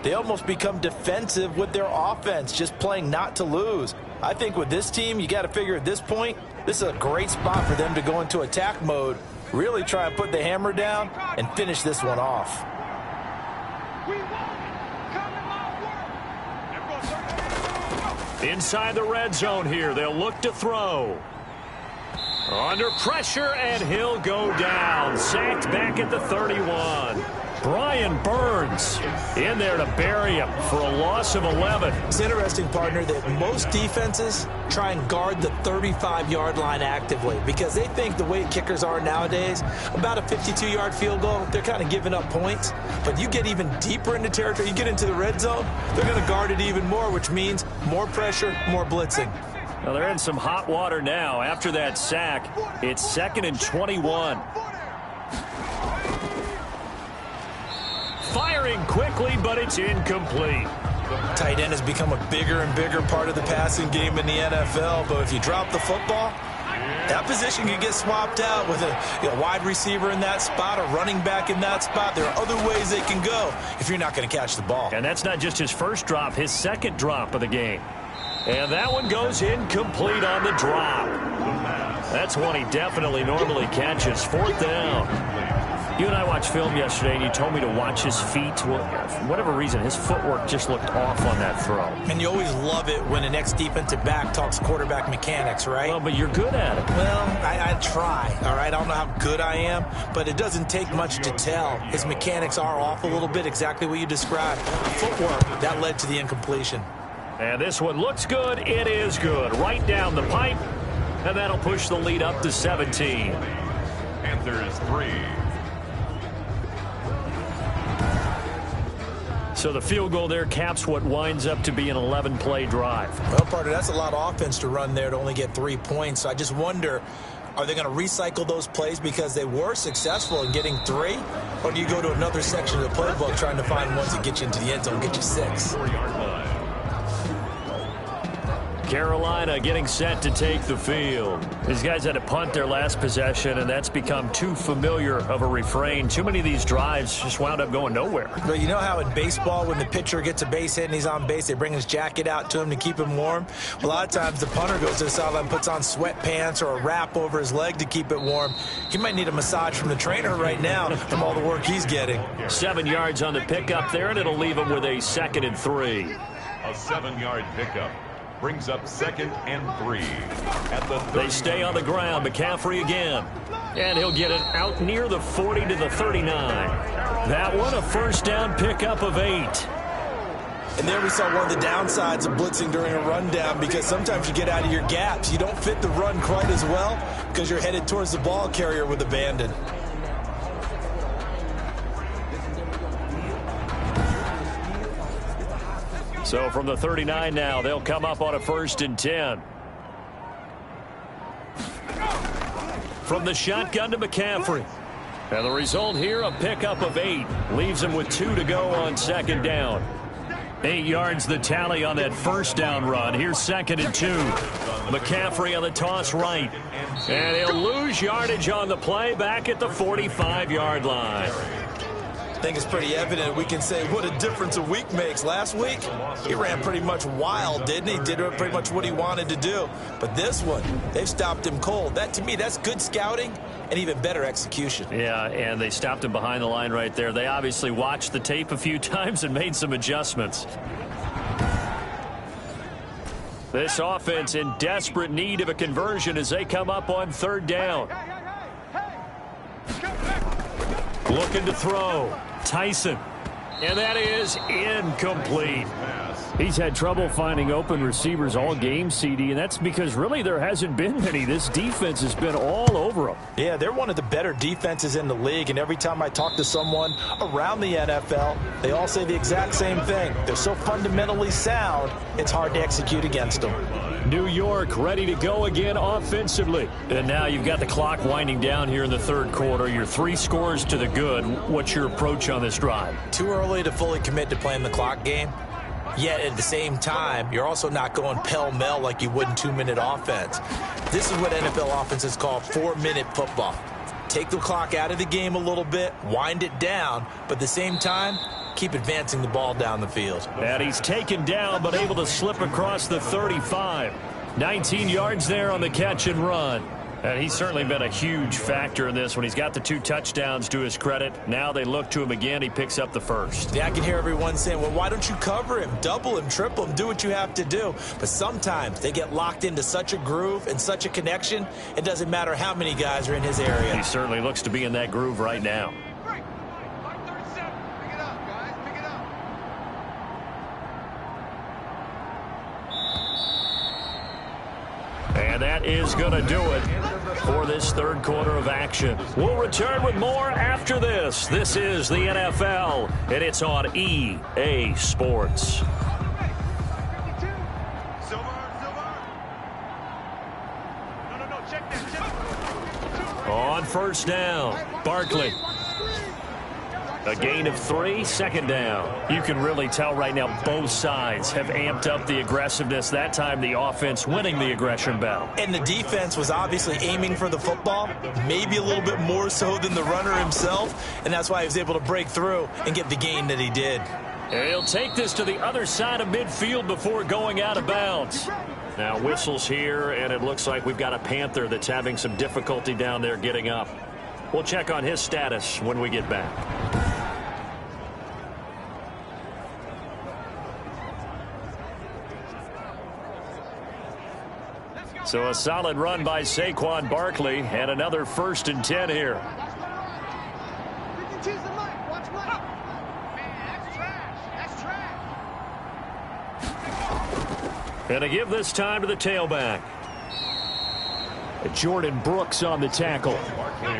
they almost become defensive with their offense, just playing not to lose. I think with this team, you got to figure at this point, this is a great spot for them to go into attack mode, really try and put the hammer down and finish this one off. Inside the red zone here, they'll look to throw. Under pressure, and he'll go down. Sacked back at the 31. Brian Burns in there to bury him for a loss of 11. It's interesting, partner, that most defenses try and guard the 35-yard line actively because they think the way kickers are nowadays, about a 52-yard field goal, they're kind of giving up points. But you get even deeper into territory, you get into the red zone, they're going to guard it even more, which means more pressure, more blitzing. Well, they're in some hot water now. After that sack, it's 2nd and 21. Firing quickly, but it's incomplete. Tight end has become a bigger and bigger part of the passing game in the NFL, but if you drop the football, that position can get swapped out with a wide receiver in that spot, a running back in that spot. There are other ways they can go if you're not going to catch the ball. And that's not just his first drop, his 2nd drop of the game. And that one goes incomplete on the drop. That's one he definitely normally catches. 4th down. You and I watched film yesterday, and you told me to watch his feet. Well, for whatever reason, his footwork just looked off on that throw. And you always love it when an ex-defensive back talks quarterback mechanics, right? Well, but you're good at it. Well, I try, all right? I don't know how good I am, but it doesn't take much to tell. His mechanics are off a little bit, exactly what you described. Footwork, that led to the incompletion. And this one looks good. It is good. Right down the pipe, and that'll push the lead up to 17. Panthers 3. So the field goal there caps what winds up to be an 11-play drive. Well, partner, that's a lot of offense to run there to only get 3 points. So I just wonder, are they going to recycle those plays because they were successful in getting 3? Or do you go to another section of the playbook trying to find ones that get you into the end zone, get you 6? 4-yard line. Carolina getting set to take the field. These guys had to punt their last possession, and that's become too familiar of a refrain. Too many of these drives just wound up going nowhere. But you know how in baseball, when the pitcher gets a base hit and he's on base, they bring his jacket out to him to keep him warm? A lot of times the punter goes to the sideline, puts on sweatpants or a wrap over his leg to keep it warm. He might need a massage from the trainer right now from all the work he's getting. 7 yards on the pickup there, and it'll leave him with a 2nd and 3. A 7-yard pickup brings up 2nd and 3. At the they stay on the ground. McCaffrey again. And he'll get it out near the 40 to the 39. That one a first down pickup of 8. And there we saw one of the downsides of blitzing during a rundown, because sometimes you get out of your gaps. You don't fit the run quite as well because you're headed towards the ball carrier with abandon. So from the 39 now, they'll come up on a 1st and 10. From the shotgun to McCaffrey. And the result here, a pickup of 8. Leaves him with 2 to go on 2nd down. 8 yards the tally on that first down run. Here's 2nd and 2. McCaffrey on the toss right. And he'll lose yardage on the play back at the 45-yard line. I think it's pretty evident. We can say what a difference a week makes. Last week, he ran pretty much wild, didn't he? Did pretty much what he wanted to do. But this one, they've stopped him cold. That, to me, that's good scouting and even better execution. Yeah, and they stopped him behind the line right there. They obviously watched the tape a few times and made some adjustments. This offense in desperate need of a conversion as they come up on 3rd down. Looking to throw. Tyson. And that is incomplete. He's had trouble finding open receivers all game, CD, and that's because really there hasn't been many. This defense has been all over them. Yeah, they're one of the better defenses in the league, and every time I talk to someone around the NFL, they all say the exact same thing. They're so fundamentally sound, it's hard to execute against them. New York ready to go again offensively. And now you've got the clock winding down here in the 3rd quarter. You're 3 scores to the good. What's your approach on this drive? Too early to fully commit to playing the clock game. Yet at the same time, you're also not going pell-mell like you would in 2-minute offense. This is what NFL offenses call 4-minute football. Take the clock out of the game a little bit, wind it down, but at the same time, keep advancing the ball down the field. And he's taken down, but able to slip across the 35. 19 yards there on the catch and run. And he's certainly been a huge factor in this when he's got the 2 touchdowns to his credit. Now they look to him again. He picks up the 1st. Yeah, I can hear everyone saying, well, why don't you cover him, double him, triple him, do what you have to do. But sometimes they get locked into such a groove and such a connection, it doesn't matter how many guys are in his area. He certainly looks to be in that groove right now. And that is going to do it for this 3rd quarter of action. We'll return with more after this. This is the NFL, and it's on EA Sports. On 1st down, Barkley. A gain of 3, 2nd down. You can really tell right now both sides have amped up the aggressiveness. That time the offense winning the aggression battle. And the defense was obviously aiming for the football, maybe a little bit more so than the runner himself, and that's why he was able to break through and get the gain that he did. And he'll take this to the other side of midfield before going out of bounds. Now whistles here, and it looks like we've got a Panther that's having some difficulty down there getting up. We'll check on his status when we get back. So a solid run by Saquon Barkley, and another 1st and 10 here. And to give this time to the tailback. Jordan Brooks on the tackle.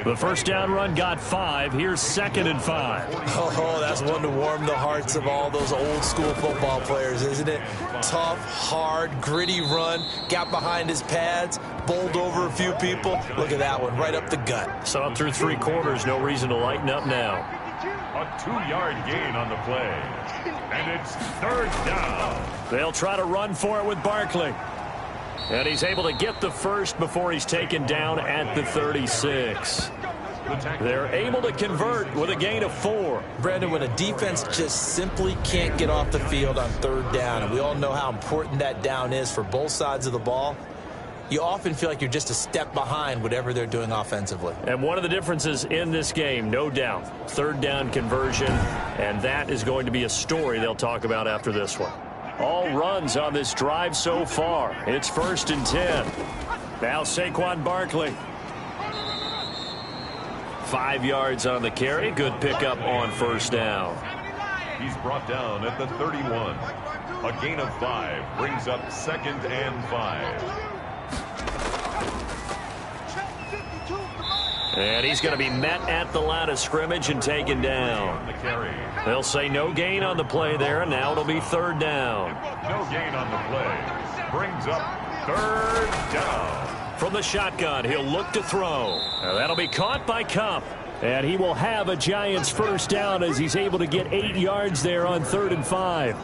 The 1st down run got 5. Here's 2nd and 5. Oh, that's one to warm the hearts of all those old school football players, isn't it? Tough, hard, gritty run. Got behind his pads, bowled over a few people. Look at that one, right up the gut. Saw it through 3 quarters. No reason to lighten up now. A 2-yard gain on the play. And it's 3rd down. They'll try to run for it with Barkley. And he's able to get the first before he's taken down at the 36. They're able to convert with a gain of 4. Brandon, when a defense just simply can't get off the field on third down, and we all know how important that down is for both sides of the ball, you often feel like you're just a step behind whatever they're doing offensively. And one of the differences in this game, no doubt, third down conversion, and that is going to be a story they'll talk about after this one. All runs on this drive so far. It's 1st and 10. Now Saquon Barkley. 5 yards on the carry. Good pickup on first down. He's brought down at the 31. A gain of 5 brings up 2nd and 5. And he's going to be met at the line of scrimmage and taken down. They'll say no gain on the play there, and now it'll be 3rd down. No gain on the play. Brings up 3rd down. From the shotgun, he'll look to throw. That'll be caught by Kupp. And he will have a Giants first down as he's able to get 8 yards there on 3rd and 5.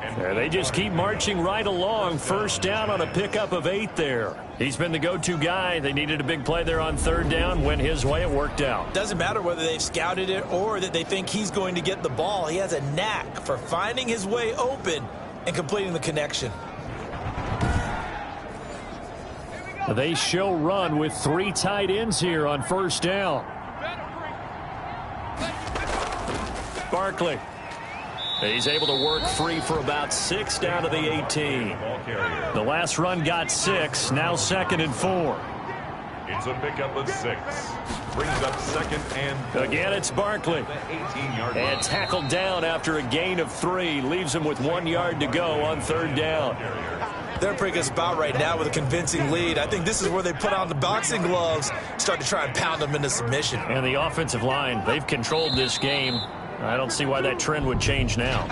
And they just keep marching right along. First down on a pickup of 8 there. He's been the go-to guy. They needed a big play there on 3rd down. Went his way. It worked out. Doesn't matter whether they've scouted it or that they think he's going to get the ball. He has a knack for finding his way open and completing the connection. They show run with 3 tight ends here on first down. Barkley. He's able to work free for about 6 down to the 18. The last run got 6. Now 2nd and 4. It's a pickup of 6. Brings up 2nd and 4. Again, it's Barkley. And tackled down after a gain of 3. Leaves him with 1 yard to go on 3rd down. They're pretty good spot right now with a convincing lead. I think this is where they put on the boxing gloves, start to try and pound them into submission. And the offensive line, they've controlled this game. I don't see why that trend would change now.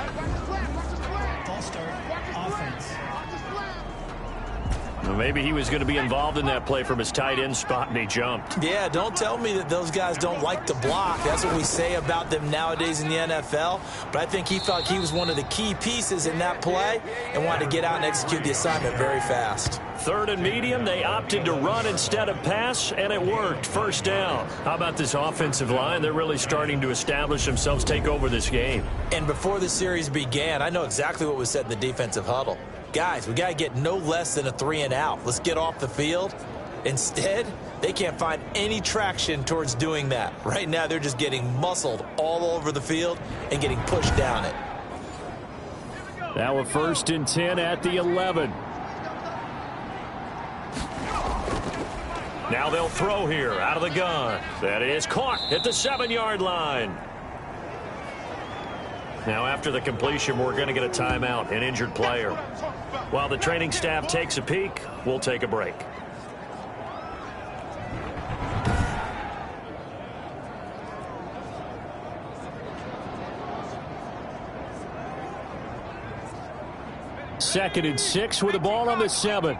Well, maybe he was going to be involved in that play from his tight end spot, and he jumped. Yeah, don't tell me that those guys don't like to block. That's what we say about them nowadays in the NFL. But I think he felt he was one of the key pieces in that play and wanted to get out and execute the assignment very fast. 3rd and medium, they opted to run instead of pass, and it worked. First down. How about this offensive line? They're really starting to establish themselves, take over this game. And before the series began, I know exactly what was said in the defensive huddle. Guys, we got to get no less than a 3 and out. Let's get off the field. Instead, they can't find any traction towards doing that. Right now, they're just getting muscled all over the field and getting pushed down it. Now a 1st and 10 at the 11. Now they'll throw here out of the gun. That is caught at the 7-yard line. Now after the completion, we're going to get a timeout, an injured player. While the training staff takes a peek, we'll take a break. Second and 6 with the ball on the 7.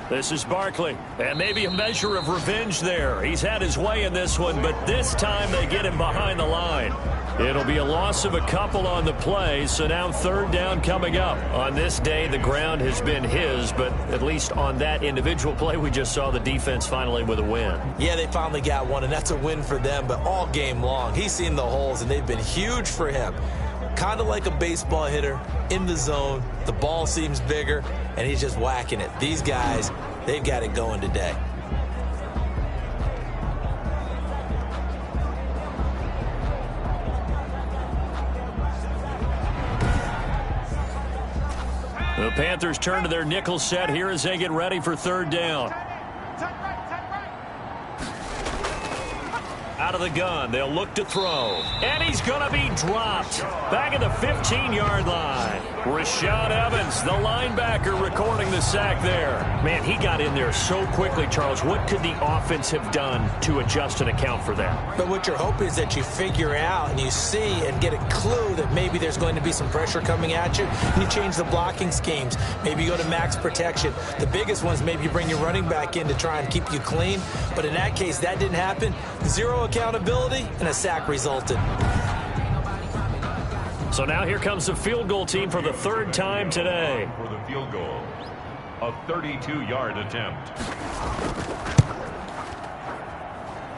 This is Barkley, and maybe a measure of revenge there. He's had his way in this one, but this time they get him behind the line. It'll be a loss of a couple on the play, so now 3rd down coming up. On this day, the ground has been his, but at least on that individual play, we just saw the defense finally with a win. Yeah, they finally got one, and that's a win for them, but all game long, he's seen the holes, and they've been huge for him. Kind of like a baseball hitter in the zone. The ball seems bigger, and he's just whacking it. These guys, they've got it going today. The Panthers turn to their nickel set here as they get ready for 3rd down. Out of the gun, they'll look to throw. And he's going to be dropped. Back at the 15-yard line. Rashaan Evans, the linebacker, recording the sack there. Man, he got in there so quickly, Charles. What could the offense have done to adjust and account for that? But what you're hoping is that you figure out and you see and get a clue that maybe there's going to be some pressure coming at you. And you change the blocking schemes. Maybe you go to max protection. The biggest one is maybe you bring your running back in to try and keep you clean. But in that case, that didn't happen. Zero accountability, and a sack resulted. So now here comes the field goal team for the third time today. For the field goal, a 32-yard attempt.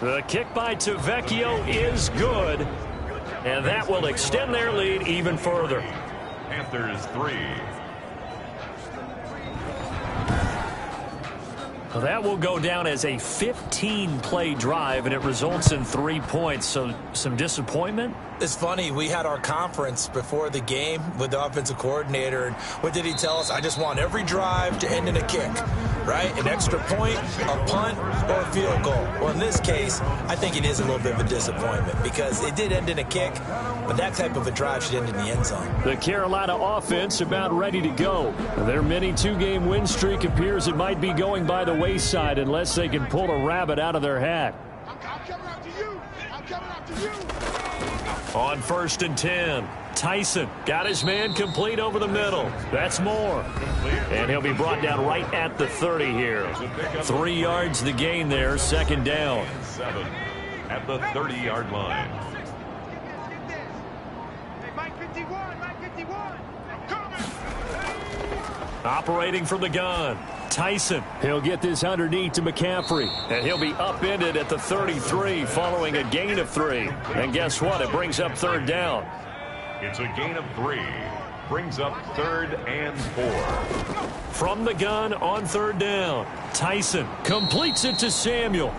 The kick by Tavecchio is good, and that will extend their lead even further. Panthers 3. Well, that will go down as a 15-play drive, and it results in 3 points. So some disappointment? It's funny, we had our conference before the game with the offensive coordinator, and what did he tell us? I just want every drive to end in a kick, right? An extra point, a punt, or a field goal. Well, in this case, I think it is a little bit of a disappointment because it did end in a kick, but that type of a drive should end in the end zone. The Carolina offense about ready to go. Their mini two-game win streak appears it might be going by the wayside unless they can pull a rabbit out of their hat. I'm coming after you. I'm coming after you. On 1st and 10, Tyson got his man complete over the middle. That's more. And he'll be brought down right at the 30 here. 3 yards the gain there, 2nd down. 7 at the 30-yard line. Hey, Mike 51, Mike 51. Coming. Operating from the gun, Tyson. He'll get this underneath to McCaffrey, and he'll be upended at the 33 following a gain of 3. And guess what? It brings up 3rd down. It's a gain of 3. Brings up 3rd and 4. From the gun on 3rd down, Tyson completes it to Samuel.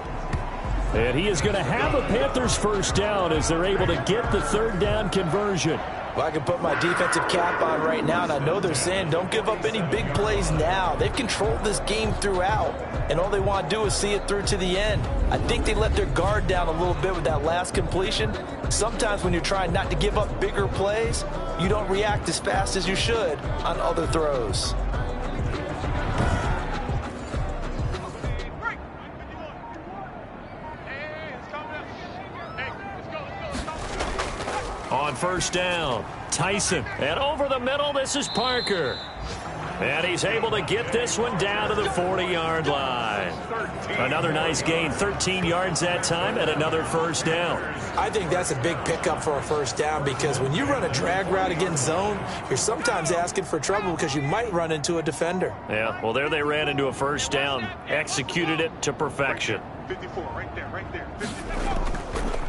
And he is going to have a Panthers first down as they're able to get the 3rd down conversion. Well, I can put my defensive cap on right now, and I know they're saying don't give up any big plays now. They've controlled this game throughout, and all they want to do is see it through to the end. I think they let their guard down a little bit with that last completion. Sometimes when you're trying not to give up bigger plays, you don't react as fast as you should on other throws. On 1st down, Tyson. And over the middle, this is Parker. And he's able to get this one down to the 40-yard line. Another nice gain, 13 yards that time, and another first down. I think that's a big pickup for a first down because when you run a drag route against zone, you're sometimes asking for trouble because you might run into a defender. Yeah, well, there they ran into a first down, executed it to perfection. 54, right there, right there. 54.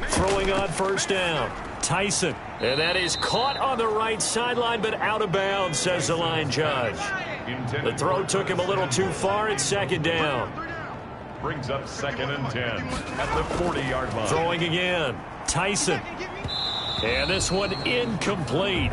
Throwing on 1st down, Tyson. And that is caught on the right sideline, but out of bounds, says the line judge. The throw took him a little too far. It's 2nd down. Brings up 2nd and 10 at the 40-yard line. Throwing again, Tyson. And this one incomplete.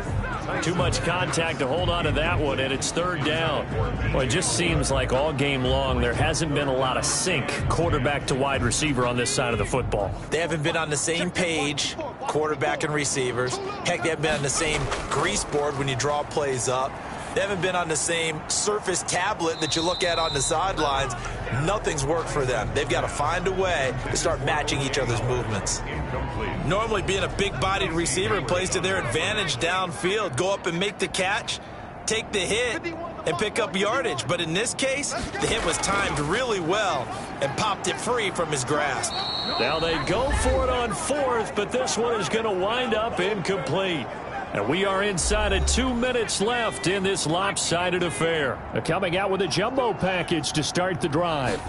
Too much contact to hold on to that one, and it's 3rd down. Well, it just seems like all game long there hasn't been a lot of sync quarterback to wide receiver on this side of the football. They haven't been on the same page, quarterback and receivers. Heck, they haven't been on the same grease board when you draw plays up. They haven't been on the same surface tablet that you look at on the sidelines. Nothing's worked for them. They've got to find a way to start matching each other's movements. Normally being a big-bodied receiver plays to their advantage downfield. Go up and make the catch, take the hit, and pick up yardage. But in this case, the hit was timed really well and popped it free from his grasp. Now they go for it on 4th, but this one is going to wind up incomplete. And we are inside of 2 minutes left in this lopsided affair. They're coming out with a jumbo package to start the drive.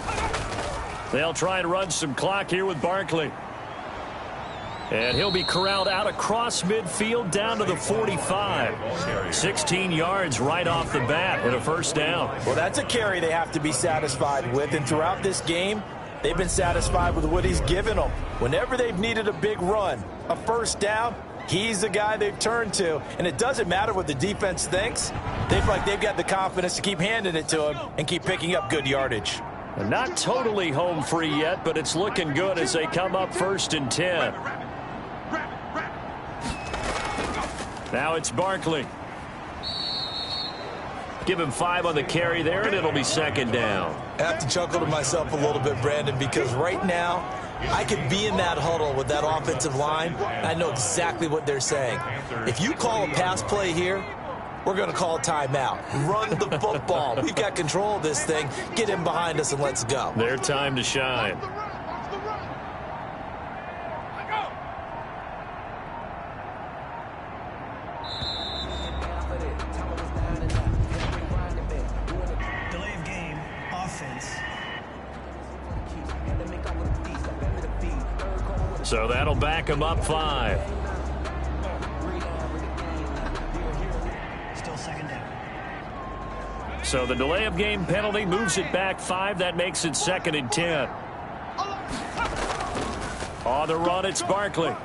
They'll try and run some clock here with Barkley. And he'll be corralled out across midfield down to the 45. 16 yards right off the bat and a first down. Well, that's a carry they have to be satisfied with. And throughout this game, they've been satisfied with what he's given them. Whenever they've needed a big run, a first down, he's the guy they've turned to. And it doesn't matter what the defense thinks. They've got the confidence to keep handing it to him and keep picking up good yardage. And not totally home free yet, but it's looking good as they come up 1st and 10. Now it's Barkley. Give him 5 on the carry there, and it'll be 2nd down. I have to chuckle to myself a little bit, Brandon, because right now I could be in that huddle with that offensive line. And I know exactly what they're saying. If you call a pass play here, we're going to call a timeout. Run the football. We've got control of this thing. Get in behind us and let's go. Their time to shine. So that'll back him up 5. Still second down. So the delay of game penalty moves it back 5. That makes it 2nd and 10. On the run, it's Barkley.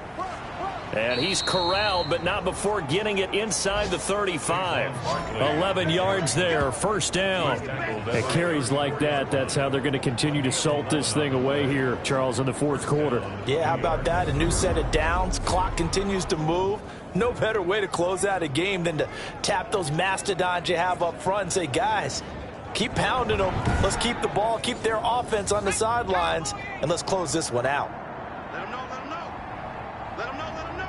And he's corralled, but not before getting it inside the 35. 11 yards there, first down. At carries like that, that's how they're going to continue to salt this thing away here, Charles, in the fourth quarter. Yeah, how about that? A new set of downs. Clock continues to move. No better way to close out a game than to tap those mastodons you have up front and say, guys, keep pounding them. Let's keep the ball, keep their offense on the sidelines, and let's close this one out. Let them know, let them know. Let them know, let them know.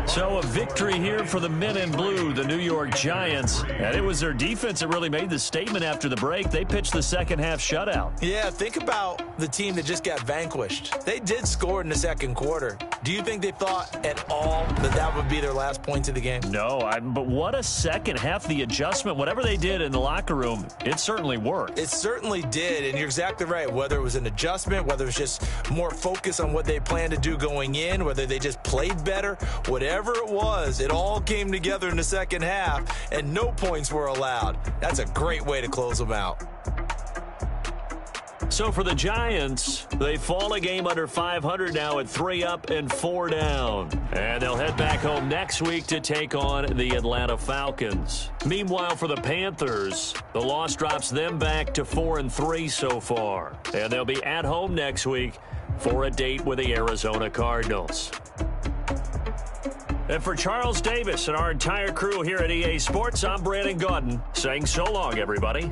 So a victory here for the men in blue, the New York Giants. And it was their defense that really made the statement after the break. They pitched the second half shutout. Yeah, think about the team that just got vanquished. They did score in the second quarter. Do you think they thought at all that that would be their last points of the game? No, but what a second half. The adjustment, whatever they did in the locker room, it certainly worked. It certainly did, and you're exactly right. Whether it was an adjustment, whether it was just more focus on what they planned to do going in, whether they just played better, whatever it was, it all came together in the second half, and no points were allowed. That's a great way to close them out. So for the Giants, they fall a game under 500 now at 3 up and 4 down. And they'll head back home next week to take on the Atlanta Falcons. Meanwhile, for the Panthers, the loss drops them back to 4-3 so far. And they'll be at home next week for a date with the Arizona Cardinals. And for Charles Davis and our entire crew here at EA Sports, I'm Brandon Gaudin saying so long, everybody.